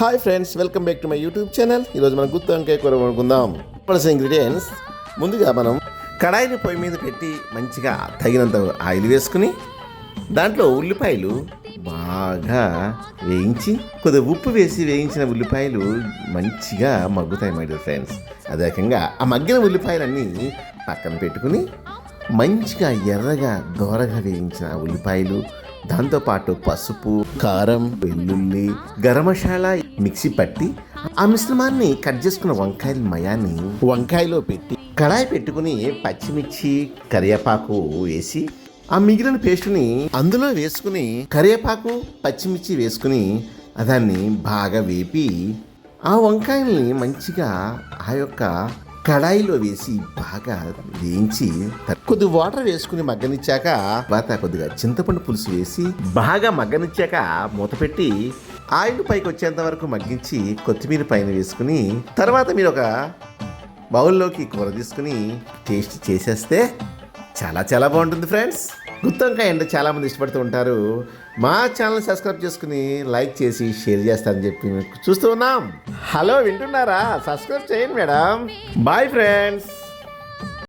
Hi friends, welcome back to my YouTube channel. ఈరోజు మనం గుత్తి వంకాయ కూర వండుకుందాం. కావాల్సిన ఇంగ్రీడియంట్స్: ముందుగా మనం కడాయిని పొయ్యి మీద పెట్టి మంచిగా తగినంత ఆయిల్ వేసుకుని దాంట్లో ఉల్లిపాయలు బాగా వేయించి కొద్దిగా ఉప్పు వేసి వేయించిన ఉల్లిపాయలు మంచిగా మగ్గుతాయి మై డియర్ ఫ్రెండ్స్. అదే రకంగా ఆ మగ్గిన ఉల్లిపాయలన్నీ పక్కన పెట్టుకుని మంచిగా ఎర్రగా దోరగా వేయించిన ఉల్లిపాయలు, దాంతోపాటు పసుపు, కారం, వెల్లుల్లి, గరం మసాలా మిక్సీ పట్టి ఆ మిశ్రమాన్ని కట్ చేసుకున్న వంకాయల మయాన్ని వంకాయలో పెట్టి కడాయి పెట్టుకుని పచ్చిమిర్చి, కరివేపాకు వేసి ఆ మిగిలిన పేస్టుని అందులో వేసుకుని కరివేపాకు, పచ్చిమిర్చి వేసుకుని దాన్ని బాగా వేపి ఆ వంకాయల్ని మంచిగా ఆ యొక్క కడాయిలో వేసి బాగా వేయించి కొద్ది వాటర్ వేసుకుని మగ్గనిచ్చాక తర్వాత కొద్దిగా చింతపండు పులుసు వేసి బాగా మగ్గనిచ్చాక మూత పెట్టి ఆయిల్ పైకి వచ్చేంత వరకు మగ్గించి కొత్తిమీర పైన వేసుకుని తర్వాత మీరు ఒక బౌల్లోకి కూర తీసుకుని టేస్ట్ చేసేస్తే చాలా చాలా బాగుంటుంది ఫ్రెండ్స్. గుత్తి వంకాయ అంటే చాలామంది ఇష్టపడుతూ ఉంటారు. మా ఛానల్ సబ్స్క్రైబ్ చేసుకుని లైక్ చేసి షేర్ చేస్తారని చెప్పి చూస్తూ ఉన్నాం. హలో, వింటున్నారా? సబ్స్క్రైబ్ చేయండి మేడం. Bye friends.